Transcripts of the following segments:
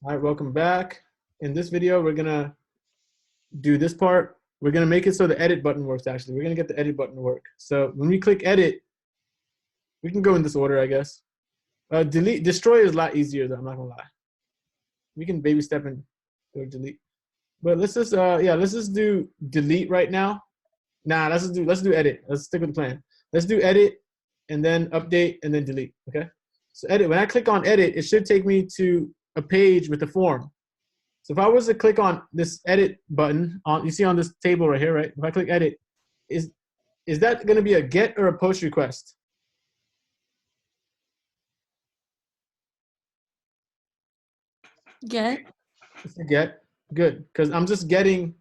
All right, welcome back. In this video, we're gonna do this part. We're gonna make it so the edit button works, actually. We're gonna get the edit button to work. So when we click edit, we can go in this order, I guess. Destroy is a lot easier though, I'm not gonna lie. We can baby step and go delete. But let's just, let's just do delete right now. Nah, let's do edit. Let's stick with the plan. Let's do edit and then update and then delete, okay? So edit, when I click on edit, it should take me to a page with a form. So if I was to click on this edit button, you see on this table right here, right? If I click edit, is that gonna be a get or a post request? Get. It's a get, good, because I'm just getting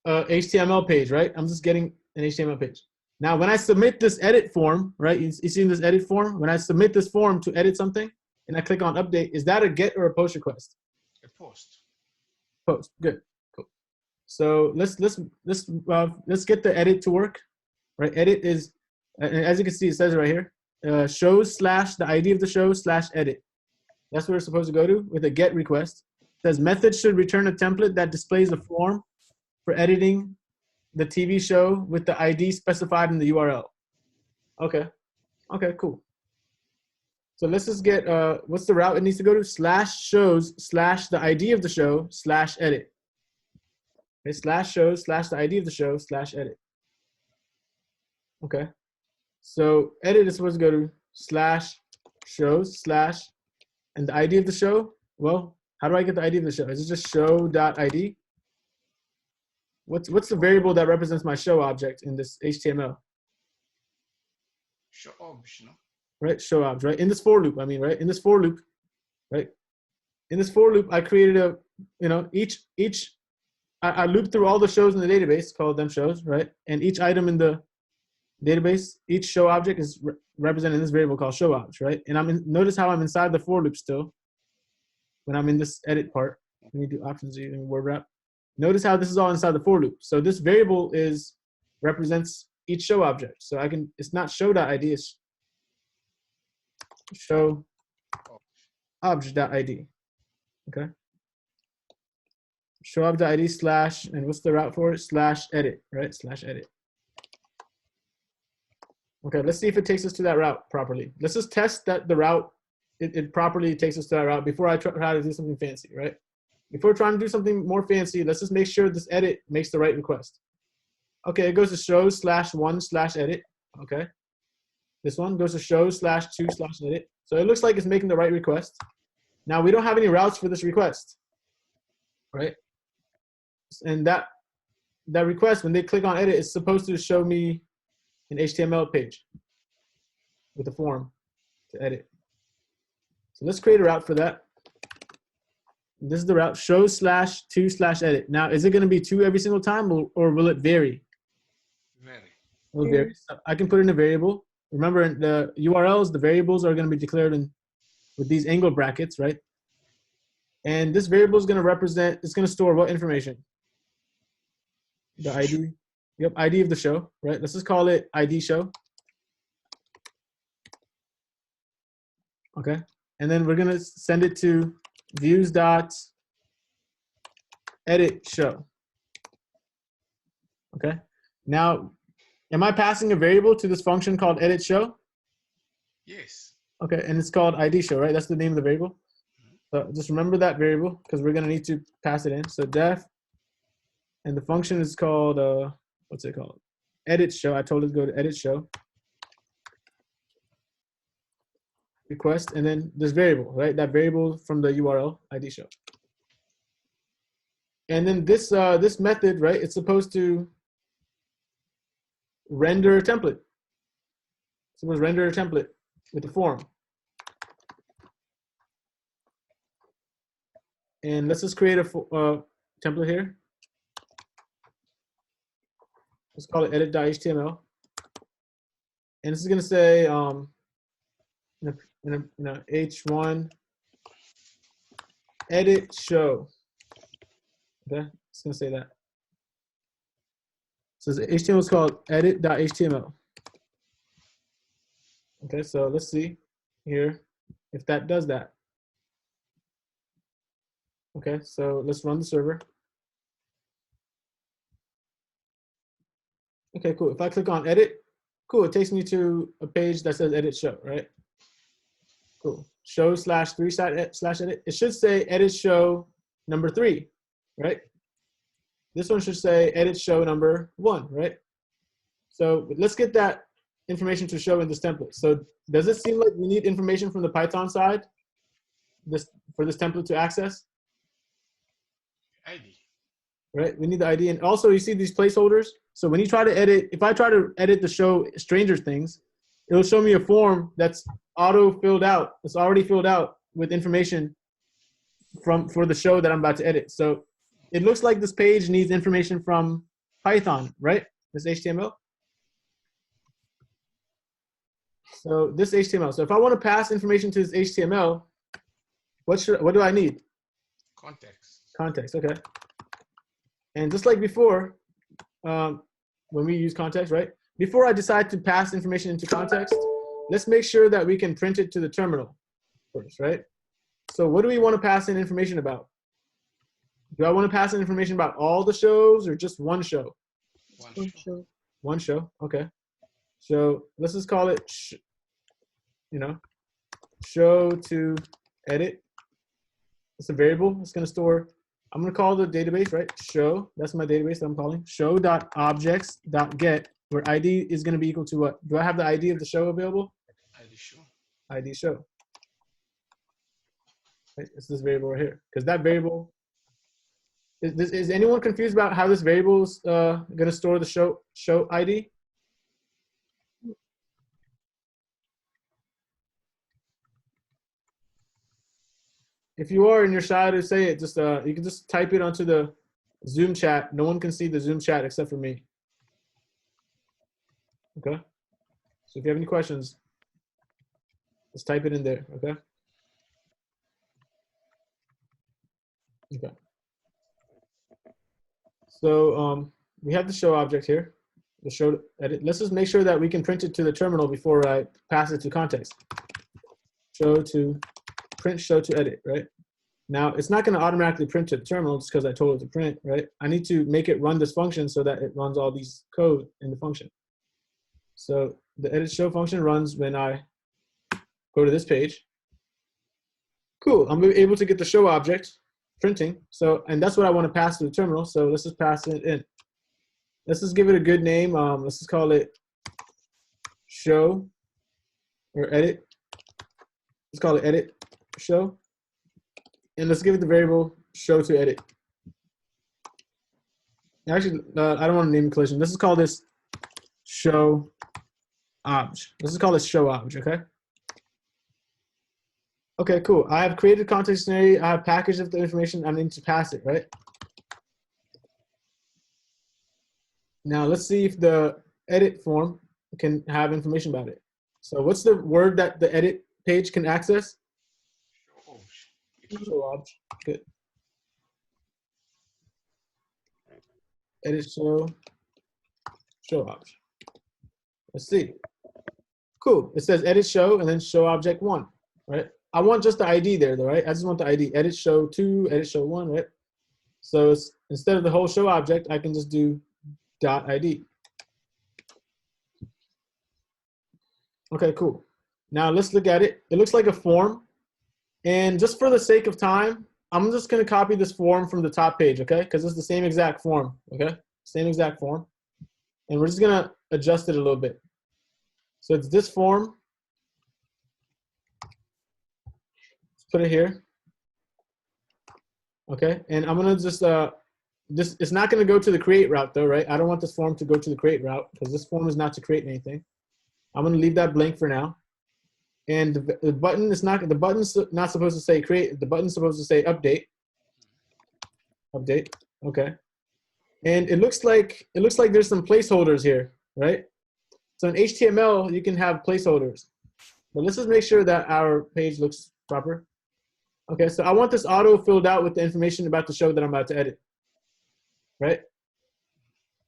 a HTML page, right? I'm just getting an HTML page. Now, when I submit this edit form, right? You see this edit form? When I submit this form to edit something, and I click on update, is that a get or a post request? A post. Post, good, cool. So let's get the edit to work, right? Edit is, as you can see, it says right here, shows / the ID of the show / edit. That's where it's supposed to go to with a get request. It says method should return a template that displays a form for editing the TV show with the ID specified in the URL. Okay, cool. So let's just get, what's the route it needs to go to? /shows / the ID of the show / edit. Okay, /shows / the ID of the show / edit. Okay, so edit is supposed to go to /shows / and the ID of the show. Well, how do I get the ID of the show? Is it just show.id? What's the variable that represents my show object in this HTML? Show obj, no? Right, show obj, right? In this for loop, I mean, right? In this for loop, right? In this for loop, I created a, I looped through all the shows in the database, called them shows, right? And each item in the database, each show object is represented in this variable called show obj, right? And notice how I'm inside the for loop still. When I'm in this edit part, let me do options using word wrap. Notice how this is all inside the for loop. So this variable represents each show object. So it's not show.id, it's show obj.id. Okay. Show obj.id / and what's the route for it? /edit, right? /edit. Okay, let's see if it takes us to that route properly. Let's just test that the route, it properly takes us to that route before I try to do something fancy, right? Before trying to do something more fancy, let's just make sure this edit makes the right request. Okay, it goes to shows /1 / edit. Okay. This one goes to shows /2 / edit. So it looks like it's making the right request. Now we don't have any routes for this request, right? And that request, when they click on edit, it's supposed to show me an HTML page with a form to edit. So let's create a route for that. This is the route, shows /2 / edit. Now, is it going to be 2 every single time, or will it vary? Vary. Will vary. So I can put in a variable. Remember, in the URLs, the variables are going to be declared with these angle brackets, right? And this variable is going to represent, it's going to store what information? The ID. Yep, ID of the show, right? Let's just call it ID show. Okay. And then we're going to send it to views.edit show. Okay. Now, am I passing a variable to this function called edit show? Yes. Okay, and it's called ID show, right? That's the name of the variable. So just remember that variable because we're gonna need to pass it in. So def, and the function is called what's it called? Edit show. I told it to go to edit show. Request, and then this variable, right? That variable from the URL ID show. And then this this method, right? It's supposed to render a template. It's supposed to render a template with the form. And let's just create a template here. Let's call it edit.html. And this is going to say h1 edit show. Okay, it's going to say that. So HTML is called edit.html. Okay, so let's see here if that does that. Okay, so let's run the server. Okay, cool. If I click on edit, cool, it takes me to a page that says edit show, right? Cool. Show slash 3 slash edit. It should say edit show number 3, right? This one should say edit show number 1, right? So let's get that information to show in this template. So does it seem like we need information from the Python side for this template to access? ID. Right, we need the ID. And also you see these placeholders. So when you try to edit, if I try to edit the show Stranger Things, it'll show me a form that's auto filled out. It's already filled out with information for the show that I'm about to edit. So it looks like this page needs information from Python, right? This HTML. So this HTML. So if I want to pass information to this HTML, what do I need? Context. Context, okay. And just like before, when we use context, right? Before I decide to pass information into context, let's make sure that we can print it to the terminal first, right? So what do we want to pass in information about? Do I want to pass in information about all the shows or just one show? One show. One show, okay. So let's just call it, show to edit. It's a variable. It's going to store. I'm going to call the database, right? Show. That's my database that I'm calling. Show.objects.get, where ID is going to be equal to what? Do I have the ID of the show available? ID show. ID show. Right? It's this variable right here. Because that variable, is anyone confused about how this variable is going to store the show ID? If you are and you're shy to say it, just you can just type it onto the Zoom chat. No one can see the Zoom chat except for me. Okay. So if you have any questions, just type it in there. Okay. Okay. So we have the show object here. The show edit. Let's just make sure that we can print it to the terminal before I pass it to context. Show to print show to edit, right? Now, it's not going to automatically print to the terminal just because I told it to print, right? I need to make it run this function so that it runs all these code in the function. So the edit show function runs when I go to this page. Cool, I'm able to get the show object printing. So, and that's what I want to pass to the terminal. So let's just pass it in. Let's just give it a good name. Let's just call it show or edit. Let's call it edit show. And let's give it the variable show to edit. Actually, I don't want to name the collision. Let's just call this show obj. Let's just call this show obj, okay? Okay, cool. I have created context dictionary. I have packaged the information. I need to pass it, right? Now let's see if the edit form can have information about it. So what's the word that the edit page can access? Show obj. Good. Edit show obj. Let's see. Cool. It says edit show and then show object 1, right? I want just the ID there, though, right? I just want the ID. Edit show 2, edit show 1, right? So it's, instead of the whole show object, I can just do .id. Okay, cool. Now let's look at it. It looks like a form. And just for the sake of time, I'm just going to copy this form from the top page, okay? Because it's the same exact form, okay? Same exact form. And we're just going to adjust it a little bit. So it's this form. Let's put it here. Okay, and I'm going to just, it's not going to go to the create route though, right? I don't want this form to go to the create route because this form is not to create anything. I'm going to leave that blank for now. And the button is not, the button's not supposed to say create, the button's supposed to say update. Update, okay. And it looks like there's some placeholders here, right? So in HTML, you can have placeholders. But let's just make sure that our page looks proper. Okay, so I want this auto filled out with the information about the show that I'm about to edit, right?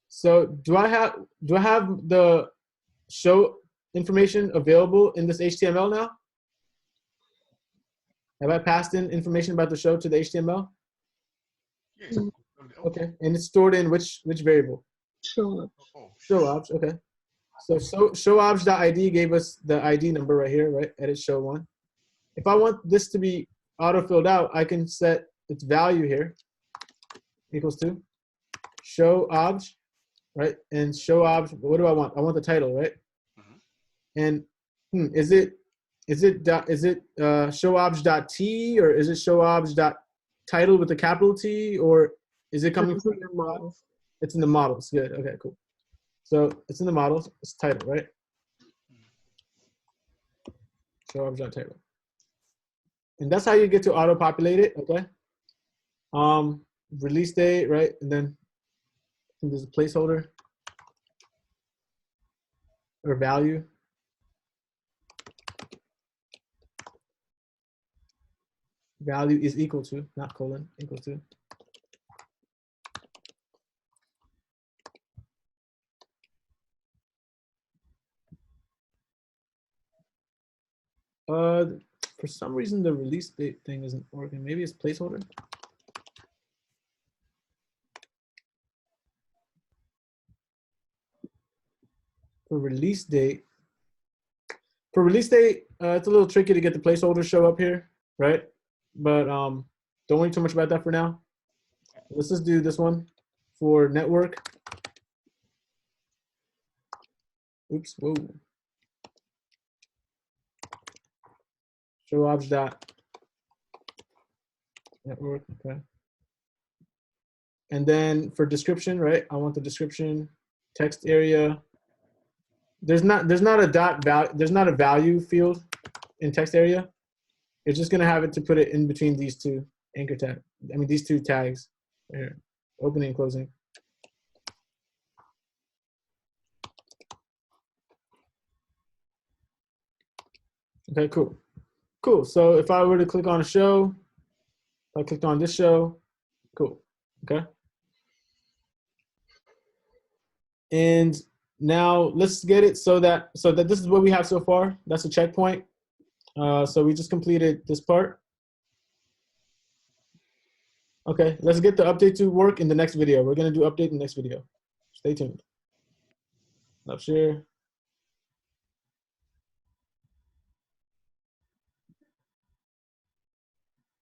So do I have the show information available in this HTML now? Have I passed in information about the show to the HTML? Yes. Mm. Okay, and it's stored in which variable? Show. Oh, Show obj. Okay. So show obj.id gave us the ID number right here, right? Edit show one. If I want this to be auto filled out, I can set its value here equals to show obj, right? And show obj. What do I want? I want the title, right? Mhm. And is it show obj.t or is it show obj.title with a capital T, or is it coming It's from in the model. it's in the models? Good. Okay, cool. So it's in the models. It's title, right? Show obj.title. And that's how you get to auto populate it. Okay. Release date, right? And then I think there's a placeholder or value. Value is equal to, not colon, equal to. For some reason the release date thing isn't working. Maybe it's placeholder. For release date, it's a little tricky to get the placeholder show up here, right? But don't worry too much about that for now. Let's just do this one for network. Oops, whoa. Show obj dot network, okay. And then for description, right? I want the description text area. There's not a dot value. There's not a value field in text area. It's just gonna have it to put it in between these two anchor tag. I mean these two tags right here, opening and closing. Okay, cool. Cool. So if I were to click on a show, if I clicked on this show, cool. Okay. And now let's get it so that this is what we have so far. That's a checkpoint. So we just completed this part. Okay, let's get the update to work in the next video. We're gonna do update in the next video. Stay tuned. Love share.